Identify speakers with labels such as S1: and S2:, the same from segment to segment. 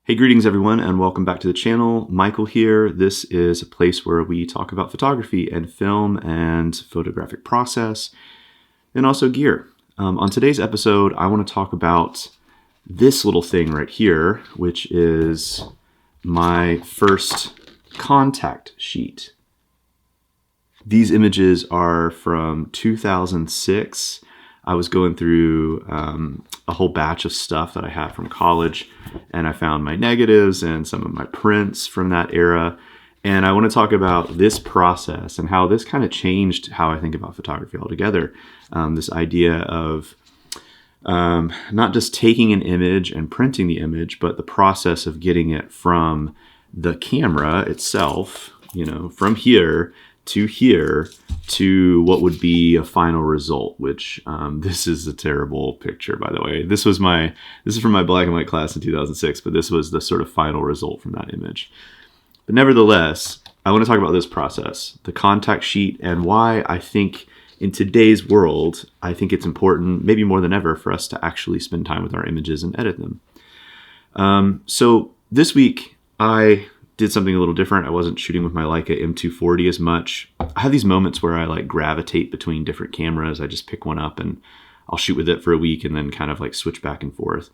S1: Hey, greetings everyone, and welcome back to the channel. Michael here. This is a place where we talk about photography and film and photographic process, and also gear. On today's episode, I want to talk about this little thing right here, which is my first contact sheet. These images are from 2006. I was going through a whole batch of stuff that I had from college, and I found my negatives and some of my prints from that era. And I want to talk about this process and how this kind of changed how I think about photography altogether. This idea of not just taking an image and printing the image, but the process of getting it from the camera itself, from here to what would be a final result, which this is a terrible picture, by the way. This is from my black and white class in 2006, but this was the sort of final result from that image. But nevertheless, I want to talk about this process, the contact sheet, and why I think in today's world, I think it's important, maybe more than ever, for us to actually spend time with our images and edit them. So this week, I did something a little different. I wasn't shooting with my Leica M240 as much. I have these moments where I gravitate between different cameras. I just pick one up and I'll shoot with it for a week and then kind of switch back and forth.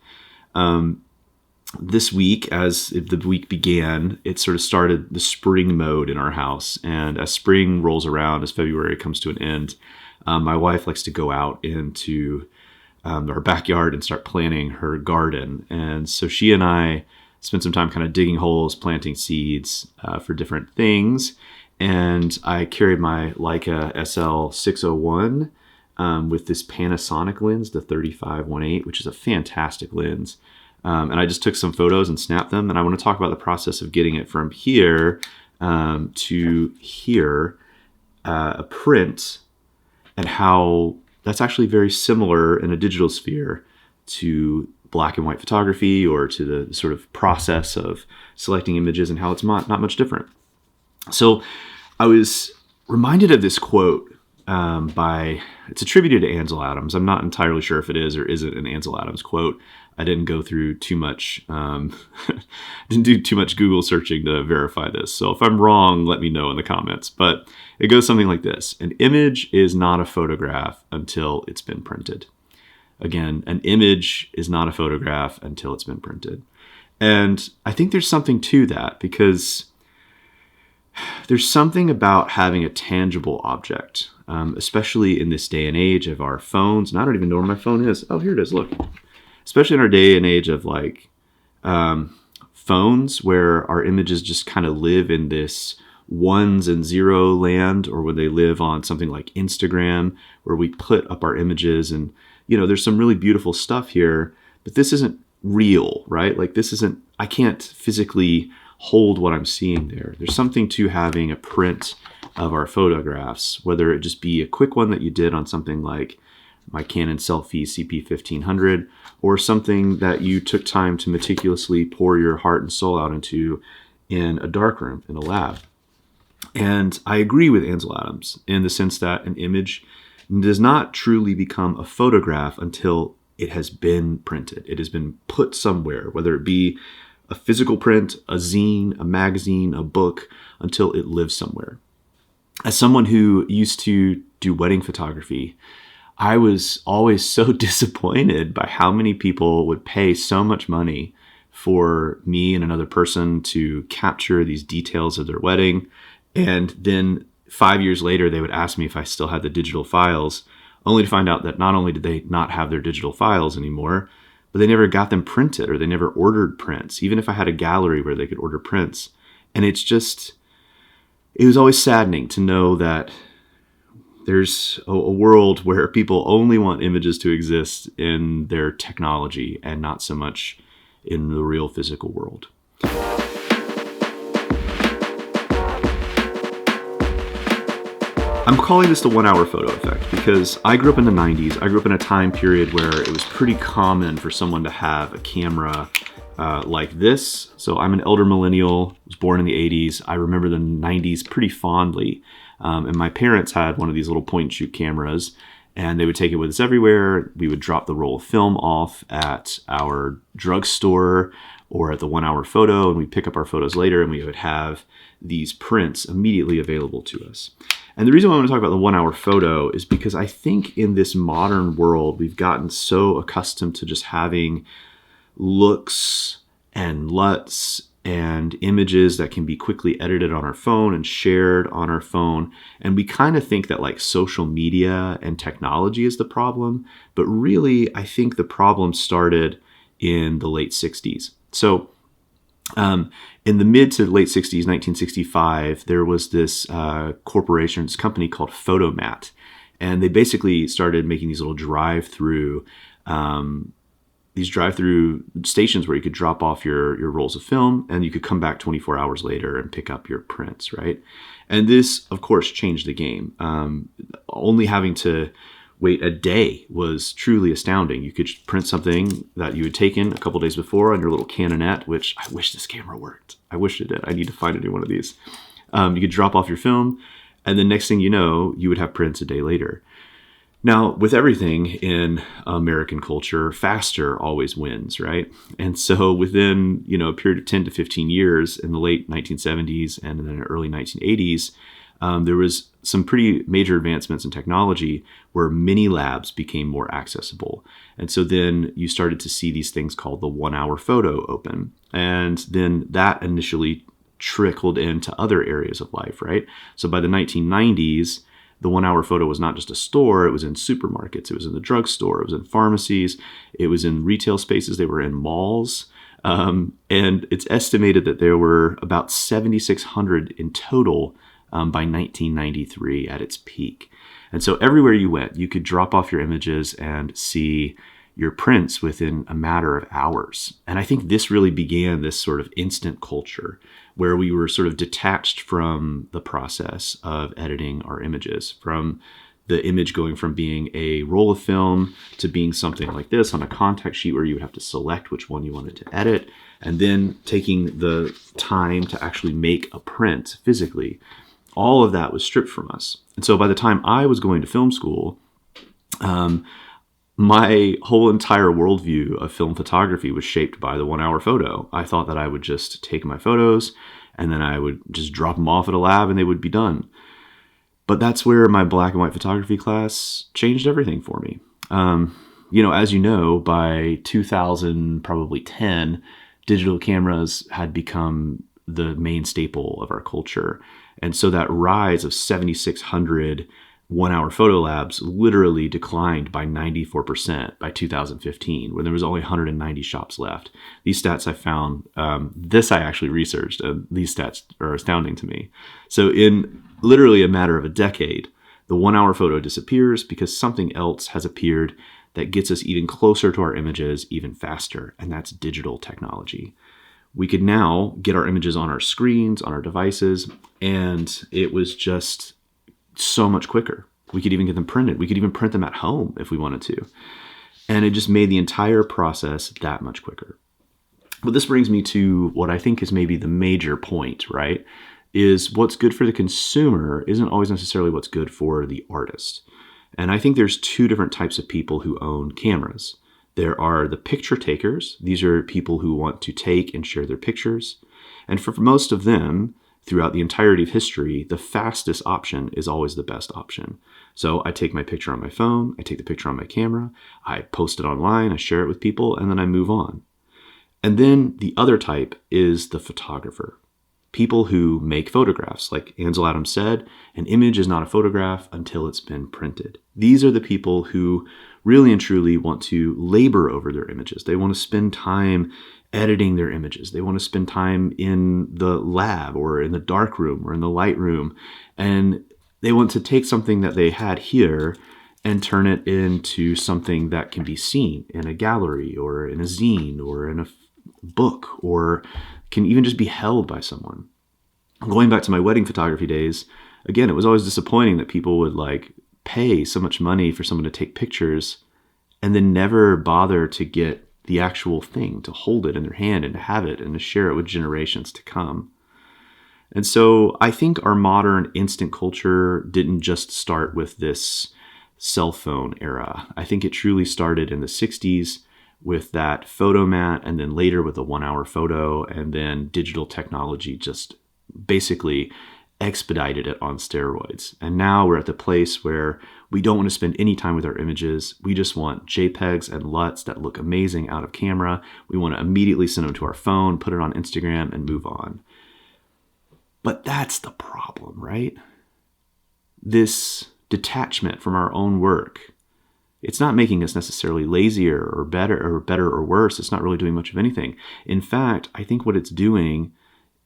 S1: This week, as the week began, it sort of started the spring mode in our house. And as spring rolls around, as February comes to an end, my wife likes to go out into our backyard and start planting her garden. And so she and I spent some time kind of digging holes, planting seeds for different things. And I carried my Leica SL601 with this Panasonic lens, the 35-1.8, which is a fantastic lens. And I just took some photos and snapped them. And I want to talk about the process of getting it from here to here, a print, and how that's actually very similar in a digital sphere to black and white photography, or to the sort of process of selecting images, and how it's not much different. So I was reminded of this quote it's attributed to Ansel Adams. I'm not entirely sure if it is or isn't an Ansel Adams quote. I didn't go through too much, didn't do too much Google searching to verify this. So if I'm wrong, let me know in the comments. But it goes something like this: an image is not a photograph until it's been printed. Again, an image is not a photograph until it's been printed. And I think there's something to that, because there's something about having a tangible object, especially in this day and age of our phones. And I don't even know where my phone is. Oh, here it is, look. Especially in our day and age of phones, where our images just kind of live in this ones and zero land, or when they live on something like Instagram, where we put up our images and there's some really beautiful stuff here, but this isn't real, right? I can't physically hold what I'm seeing there. There's something to having a print of our photographs, whether it just be a quick one that you did on something like my Canon Selfie CP1500, or something that you took time to meticulously pour your heart and soul out into in a darkroom, in a lab. And I agree with Ansel Adams in the sense that an image does not truly become a photograph until it has been printed. It has been put somewhere, whether it be a physical print, a zine, a magazine, a book, until it lives somewhere. As someone who used to do wedding photography, I was always so disappointed by how many people would pay so much money for me and another person to capture these details of their wedding. And then 5 years later, they would ask me if I still had the digital files, only to find out that not only did they not have their digital files anymore, but they never got them printed, or they never ordered prints, even if I had a gallery where they could order prints. And it was always saddening to know that there's a world where people only want images to exist in their technology and not so much in the real physical world. I'm calling this the 1 hour photo effect because I grew up in the 90s. I grew up in a time period where it was pretty common for someone to have a camera like this. So I'm an elder millennial, was born in the 80s. I remember the 90s pretty fondly. And my parents had one of these little point and shoot cameras, and they would take it with us everywhere. We would drop the roll of film off at our drugstore or at the 1 hour photo, and we pick up our photos later and we would have these prints immediately available to us. And the reason why I want to talk about the 1 hour photo is because I think in this modern world, we've gotten so accustomed to just having looks and LUTs and images that can be quickly edited on our phone and shared on our phone. And we kind of think that like social media and technology is the problem. But really, I think the problem started in the late 60s. So in the mid to late 60s, 1965, there was this corporation's company called Photomat. And they basically started making these little drive-through stations where you could drop off your rolls of film and you could come back 24 hours later and pick up your prints, right? And this, of course, changed the game. Only having to wait a day was truly astounding. You could print something that you had taken a couple days before on your little Canonette, which I wish this camera worked. I wish it did. I need to find a new one of these. You could drop off your film, and the next thing you know, you would have prints a day later. Now, with everything in American culture, faster always wins, right? And so within, a period of 10 to 15 years in the late 1970s and in the early 1980s, there was some pretty major advancements in technology where mini labs became more accessible. And so then you started to see these things called the 1 hour photo open. And then that initially trickled into other areas of life, right? So by the 1990s, the 1 hour photo was not just a store, it was in supermarkets, it was in the drugstore, it was in pharmacies, it was in retail spaces, they were in malls. And it's estimated that there were about 7,600 in total by 1993 at its peak. And so everywhere you went, you could drop off your images and see your prints within a matter of hours. And I think this really began this sort of instant culture where we were sort of detached from the process of editing our images, from the image going from being a roll of film to being something like this on a contact sheet where you would have to select which one you wanted to edit, and then taking the time to actually make a print physically. All of that was stripped from us. And so by the time I was going to film school, my whole entire worldview of film photography was shaped by the 1 hour photo. I thought that I would just take my photos and then I would just drop them off at a lab and they would be done. But that's where my black and white photography class changed everything for me. As you know, by 2000, probably 10, digital cameras had become the main staple of our culture. And so that rise of 7,600 1 hour photo labs literally declined by 94% by 2015, when there was only 190 shops left. These stats I found, this I actually researched, these stats are astounding to me. So in literally a matter of a decade, the 1 hour photo disappears because something else has appeared that gets us even closer to our images even faster, and that's digital technology. We could now get our images on our screens, on our devices, and it was just so much quicker. We could even get them printed. We could even print them at home if we wanted to. And it just made the entire process that much quicker. But this brings me to what I think is maybe the major point, right? Is what's good for the consumer isn't always necessarily what's good for the artist. And I think there's two different types of people who own cameras. There are the picture takers. These are people who want to take and share their pictures. And for most of them, throughout the entirety of history, the fastest option is always the best option. So I take my picture on my phone, I take the picture on my camera, I post it online, I share it with people, and then I move on. And then the other type is the photographer. People who make photographs. Like Ansel Adams said, an image is not a photograph until it's been printed. These are the people who really and truly want to labor over their images. They want to spend time editing their images. They want to spend time in the lab or in the dark room or in the Lightroom. And they want to take something that they had here and turn it into something that can be seen in a gallery or in a zine or in a book, or can even just be held by someone. Going back to my wedding photography days, again, it was always disappointing that people would pay so much money for someone to take pictures and then never bother to get the actual thing, to hold it in their hand and to have it and to share it with generations to come. And so I think our modern instant culture didn't just start with this cell phone era. I think it truly started in the 60s with that photo mat, and then later with a 1 hour photo, and then digital technology just basically expedited it on steroids. And now we're at the place where we don't want to spend any time with our images. We just want JPEGs and LUTs that look amazing out of camera. We want to immediately send them to our phone, put it on Instagram, and move on. But that's the problem, right? This detachment from our own work, it's not making us necessarily lazier or better or worse. It's not really doing much of anything. In fact, I think what it's doing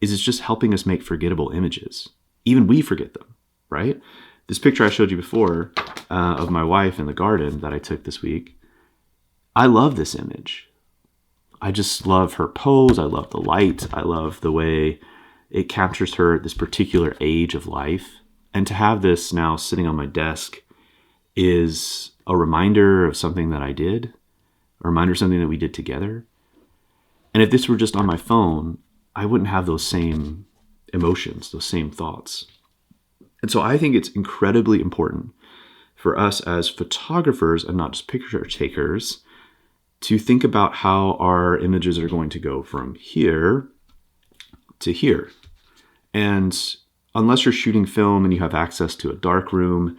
S1: is it's just helping us make forgettable images. Even we forget them, right? This picture I showed you before of my wife in the garden that I took this week, I love this image. I just love her pose. I love the light. I love the way it captures her at this particular age of life. And to have this now sitting on my desk is a reminder of something that I did, a reminder of something that we did together. And if this were just on my phone, I wouldn't have those same emotions, those same thoughts. And so I think it's incredibly important for us as photographers and not just picture takers to think about how our images are going to go from here to here. And unless you're shooting film and you have access to a dark room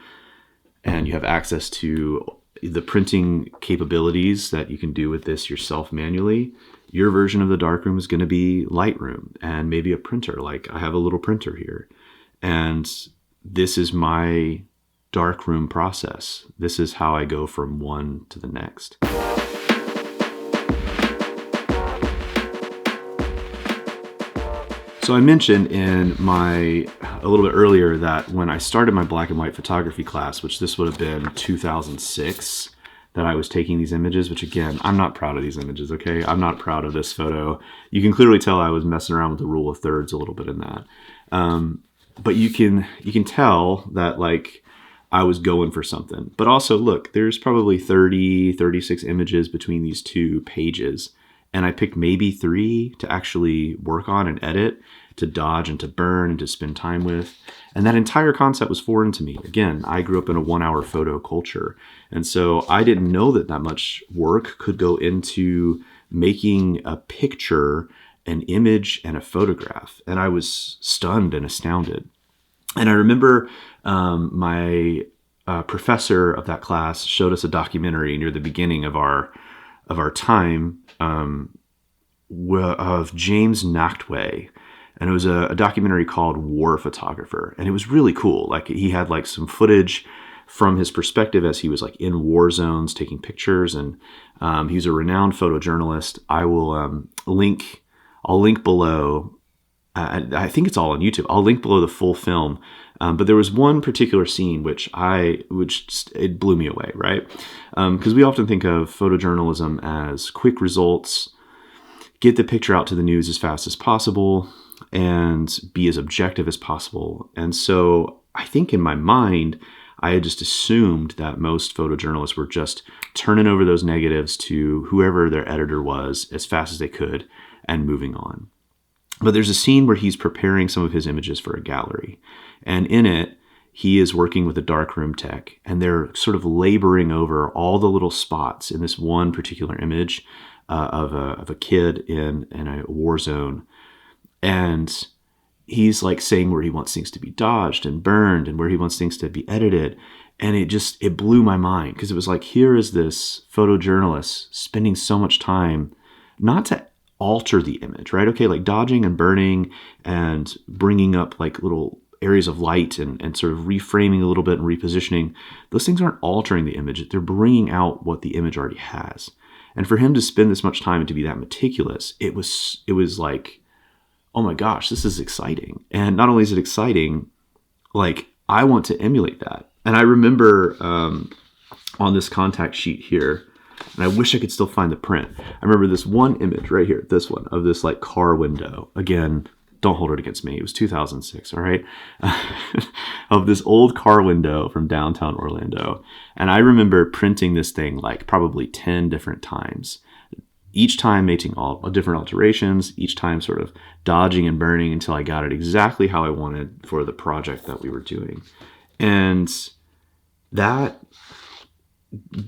S1: and you have access to the printing capabilities that you can do with this yourself manually, your version of the darkroom is going to be Lightroom and maybe a printer. Like I have a little printer here. And this is my darkroom process. This is how I go from one to the next. So I mentioned a little bit earlier that when I started my black and white photography class, which this would have been 2006, that I was taking these images, which again, I'm not proud of these images, okay? I'm not proud of this photo. You can clearly tell I was messing around with the rule of thirds a little bit in that. But you can tell that like I was going for something. But also look, there's probably 30, 36 images between these two pages. And I picked maybe 3 to actually work on and edit, to dodge and to burn and to spend time with. And that entire concept was foreign to me. Again, I grew up in a 1-hour photo culture. And so I didn't know that much work could go into making a picture, an image, and a photograph. And I was stunned and astounded. And I remember my professor of that class showed us a documentary near the beginning of our time of James Nachtwey. And it was a documentary called War Photographer. And it was really cool. Like he had like some footage from his perspective as he was like in war zones taking pictures. And he was a renowned photojournalist. I'll link below. I think it's all on YouTube. I'll link below the full film. But there was one particular scene which it blew me away, right? Because we often think of photojournalism as quick results, get the picture out to the news as fast as possible, and be as objective as possible. And so I think in my mind, I had just assumed that most photojournalists were just turning over those negatives to whoever their editor was as fast as they could and moving on. But there's a scene where he's preparing some of his images for a gallery. And in it, he is working with a darkroom tech, and they're sort of laboring over all the little spots in this one particular image of a kid in a war zone. And he's like saying where he wants things to be dodged and burned and where he wants things to be edited. And it blew my mind, because it was like, here is this photojournalist spending so much time not to alter the image, right? Okay, like dodging and burning and bringing up like little areas of light and sort of reframing a little bit and repositioning. Those things aren't altering the image. They're bringing out what the image already has. And for him to spend this much time and to be that meticulous, it was like, oh my gosh, this is exciting. And not only is it exciting, like I want to emulate that. And I remember on this contact sheet here, and I wish I could still find the print. I remember this one image right here, this one, of this like car window. Again, don't hold it against me. It was 2006, all right? Of this old car window from downtown Orlando. And I remember printing this thing like probably 10 different times. Each time making all different alterations, each time sort of dodging and burning until I got it exactly how I wanted for the project that we were doing. And that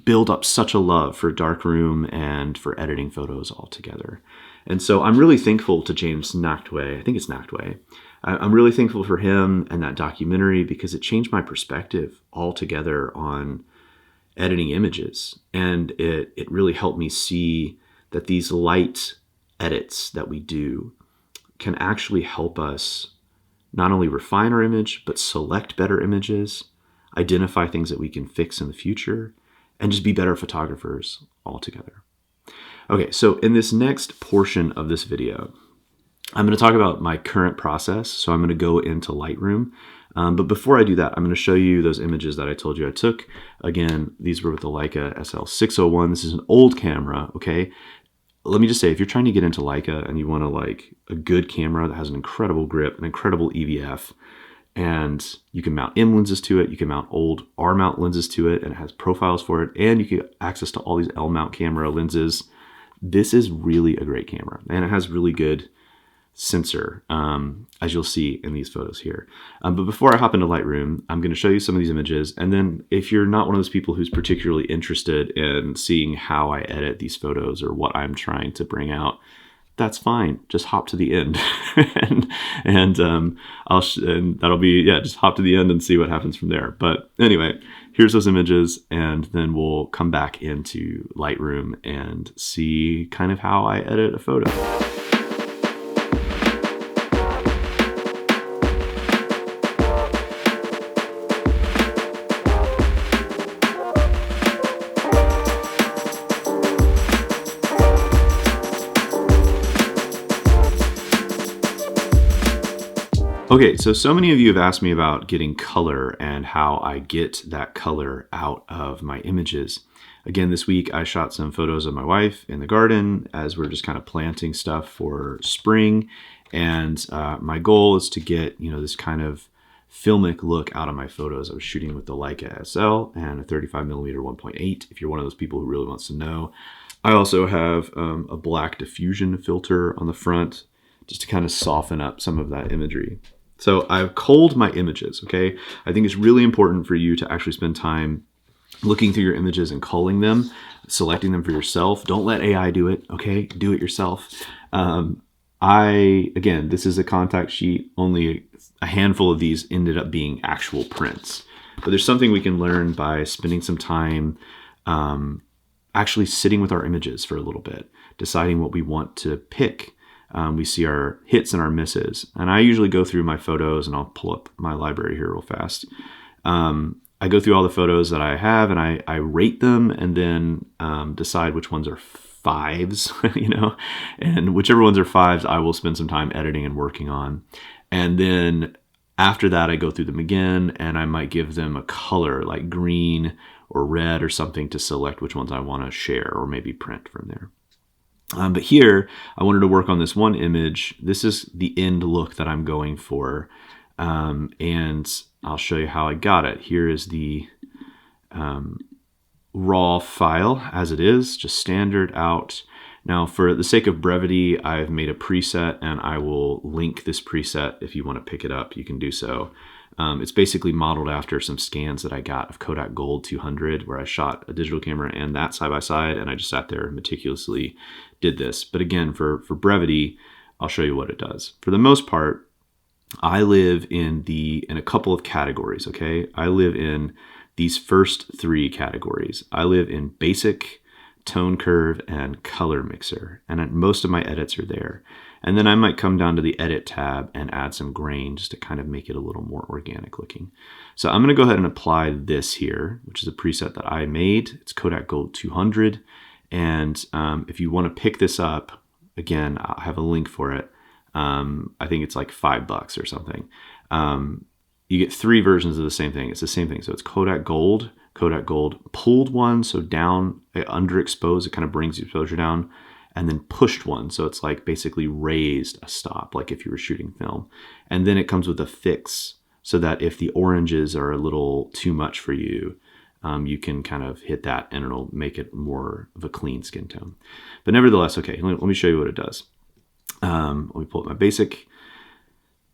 S1: build up such a love for darkroom and for editing photos altogether. And so I'm really thankful to James Nachtwey. I think it's Nachtwey. I'm really thankful for him and that documentary because it changed my perspective altogether on editing images. And it really helped me see that these light edits that we do can actually help us not only refine our image, but select better images, identify things that we can fix in the future, and just be better photographers altogether. Okay, so in this next portion of this video, I'm going to talk about my current process. So I'm going to go into Lightroom. But before I do that, I'm going to show you those images that I told you I took. Again, these were with the Leica SL601. This is an old camera, okay? Let me just say, if you're trying to get into Leica and you want to like a good camera that has an incredible grip, an incredible EVF, and you can mount M lenses to it, you can mount old R mount lenses to it, and it has profiles for it, and you can get access to all these L mount camera lenses. This is really a great camera, and it has really good sensor, as you'll see in these photos here. But before I hop into Lightroom, I'm going to show you some of these images. And then if you're not one of those people who's particularly interested in seeing how I edit these photos or what I'm trying to bring out, that's fine. Just hop to the end, and that'll be, just hop to the end and see what happens from there. But anyway, here's those images, and then we'll come back into Lightroom and see kind of how I edit a photo. Okay, so many of you have asked me about getting color and how I get that color out of my images. Again, this week I shot some photos of my wife in the garden as we're just kind of planting stuff for spring. And my goal is to get, this kind of filmic look out of my photos. I was shooting with the Leica SL and a 35mm 1.8, if you're one of those people who really wants to know. I also have a black diffusion filter on the front just to kind of soften up some of that imagery. So I've culled my images, okay? I think it's really important for you to actually spend time looking through your images and culling them, selecting them for yourself. Don't let AI do it, okay? Do it yourself. Again, this is a contact sheet. Only a handful of these ended up being actual prints. But there's something we can learn by spending some time actually sitting with our images for a little bit, deciding what we want to pick. We see our hits and our misses. And I usually go through my photos, and I'll pull up my library here real fast. I go through all the photos that I have, and I rate them, and then decide which ones are fives, and whichever ones are fives, I will spend some time editing and working on. And then after that, I go through them again, and I might give them a color like green or red or something to select which ones I want to share or maybe print from there. But here, I wanted to work on this one image. This is the end look that I'm going for. And I'll show you how I got it. Here is the raw file as it is, just standard out. Now, for the sake of brevity, I've made a preset, and I will link this preset. If you want to pick it up, you can do so. It's basically modeled after some scans that I got of Kodak Gold 200, where I shot a digital camera and that side by side, and I just sat there and meticulously did this. But again, for brevity, I'll show you what it does. For the most part, I live in a couple of categories, okay? I live in these first three categories. I live in basic, tone curve, and color mixer, and most of my edits are there. And then I might come down to the edit tab and add some grain just to kind of make it a little more organic looking. So I'm gonna go ahead and apply this here, which is a preset that I made. It's Kodak Gold 200. And if you wanna pick this up, again, I'll have a link for it. I think it's like $5 or something. You get three versions of the same thing. It's the same thing. So it's Kodak Gold pulled one, so down, underexposed, it kind of brings the exposure down, and then pushed one, so it's like basically raised a stop, like if you were shooting film. And then it comes with a fix, so that if the oranges are a little too much for you, you can kind of hit that and it'll make it more of a clean skin tone. But nevertheless, okay, let me show you what it does. Let me pull up my basic.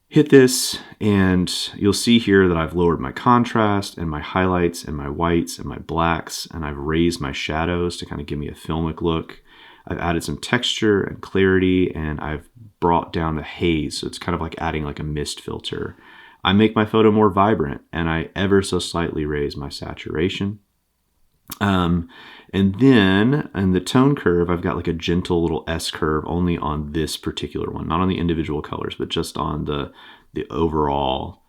S1: hit this, and you'll see here that I've lowered my contrast and my highlights and my whites and my blacks, and I've raised my shadows to kind of give me a filmic look. I've added some texture and clarity, and I've brought down the haze, so it's kind of like adding like a mist filter. I make my photo more vibrant, and I ever so slightly raise my saturation. And then in the tone curve, I've got like a gentle little S curve only on this particular one, not on the individual colors, but just on the overall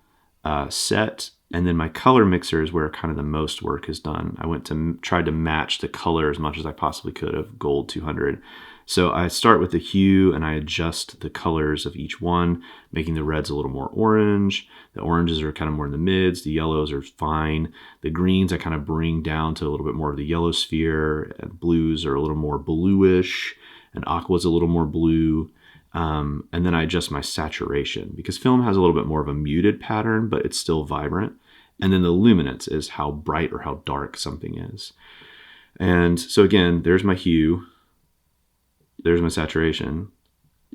S1: set. And then my color mixer is where kind of the most work is done. I went to tried to match the color as much as I possibly could of gold 200. So I start with the hue and I adjust the colors of each one, making the reds a little more orange. The oranges are kind of more in the mids. The yellows are fine. The greens I kind of bring down to a little bit more of the yellow sphere. And blues are a little more bluish, and aqua's a little more blue. And then I adjust my saturation because film has a little bit more of a muted pattern, but it's still vibrant. And then the luminance is how bright or how dark something is. And so again, there's my hue. There's my saturation.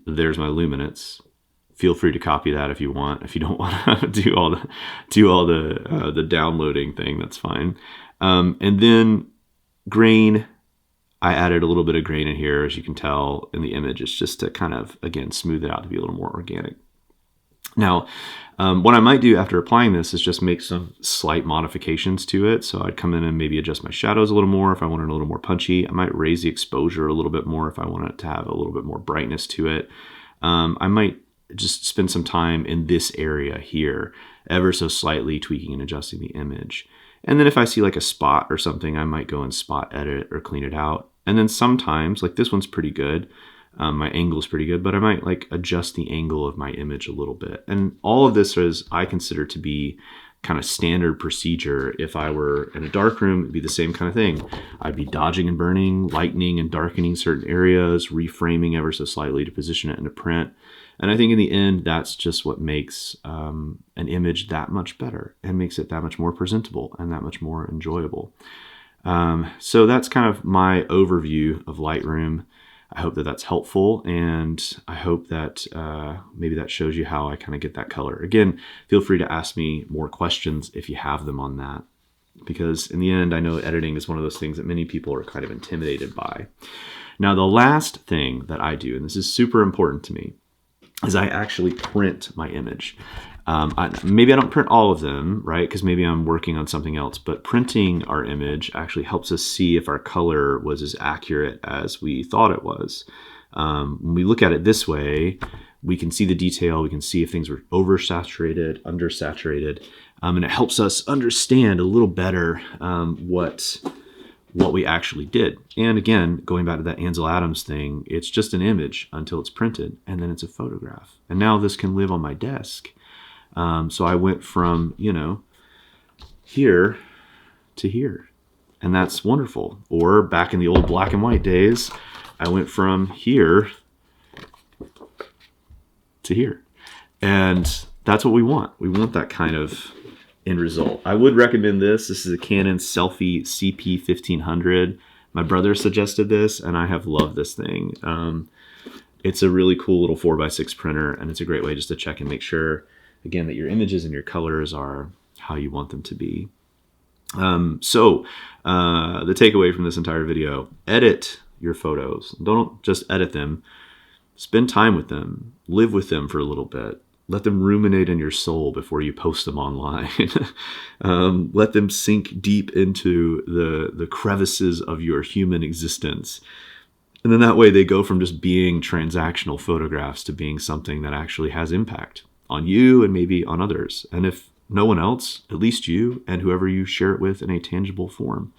S1: There's my luminance. Feel free to copy that if you want. If you don't want to do all the downloading thing, that's fine. And then grain, I added a little bit of grain in here, as you can tell in the image. It's just to kind of, again, smooth it out to be a little more organic. Now, what I might do after applying this is just make some slight modifications to it. So I'd come in and maybe adjust my shadows a little more if I want it a little more punchy. I might raise the exposure a little bit more if I want it to have a little bit more brightness to it. I might just spend some time in this area here, ever so slightly tweaking and adjusting the image. And then if I see like a spot or something, I might go and spot edit or clean it out. And then sometimes, like this one's pretty good. My angle is pretty good, but I might like adjust the angle of my image a little bit. And all of this is, I consider to be kind of standard procedure. If I were in a dark room, it'd be the same kind of thing. I'd be dodging and burning, lightening and darkening certain areas, reframing ever so slightly to position it into print. And I think in the end, that's just what makes an image that much better and makes it that much more presentable and that much more enjoyable. So that's kind of my overview of Lightroom. I hope that that's helpful, and I hope that maybe that shows you how I kind of get that color. Again, feel free to ask me more questions if you have them on that, because in the end, I know editing is one of those things that many people are kind of intimidated by. Now, the last thing that I do, and this is super important to me, is I actually print my image. Maybe I don't print all of them, right? Because maybe I'm working on something else, but printing our image actually helps us see if our color was as accurate as we thought it was. When we look at it this way, we can see the detail. We can see if things were oversaturated, undersaturated, and it helps us understand a little better what we actually did. And again, going back to that Ansel Adams thing, it's just an image until it's printed, and then it's a photograph. And now this can live on my desk. So I went from, here to here, and that's wonderful. Or back in the old black and white days, I went from here to here. And that's what we want. We want that kind of end result. I would recommend this. This is a Canon Selfie CP1500. My brother suggested this, and I have loved this thing. It's a really cool little 4x6 printer, and it's a great way just to check and make sure, again, that your images and your colors are how you want them to be. So the takeaway from this entire video: edit your photos. Don't just edit them. Spend time with them. Live with them for a little bit. Let them ruminate in your soul before you post them online. Let them sink deep into the crevices of your human existence. And then that way they go from just being transactional photographs to being something that actually has impact on you and maybe on others. And if no one else, at least you and whoever you share it with in a tangible form.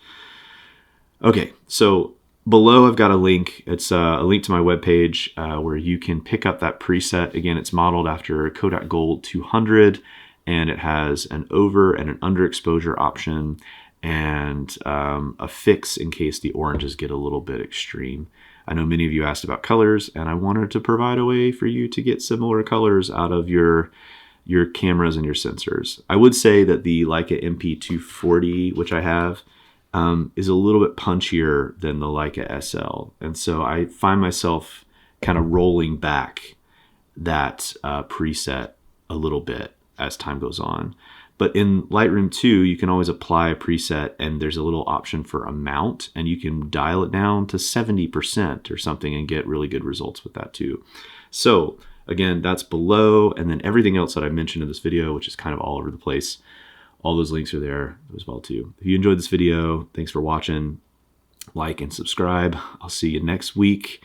S1: Okay, so below I've got a link. It's a link to my webpage where you can pick up that preset. Again, it's modeled after Kodak Gold 200, and it has an over and an underexposure option and a fix in case the oranges get a little bit extreme. I know many of you asked about colors, and I wanted to provide a way for you to get similar colors out of your cameras and your sensors. I would say that the Leica MP240, which I have, is a little bit punchier than the Leica SL. And so I find myself kind of rolling back that preset a little bit as time goes on. But in Lightroom 2, you can always apply a preset, and there's a little option for amount, and you can dial it down to 70% or something and get really good results with that too. So again, that's below, and then everything else that I mentioned in this video, which is kind of all over the place, all those links are there as well too. If you enjoyed this video, thanks for watching. Like and subscribe. I'll see you next week.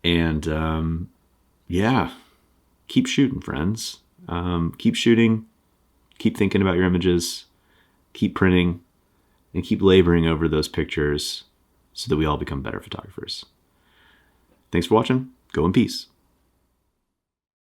S1: And yeah, keep shooting, friends. Keep shooting. Keep thinking about your images. Keep printing. And keep laboring over those pictures so that we all become better photographers. Thanks for watching. Go in peace.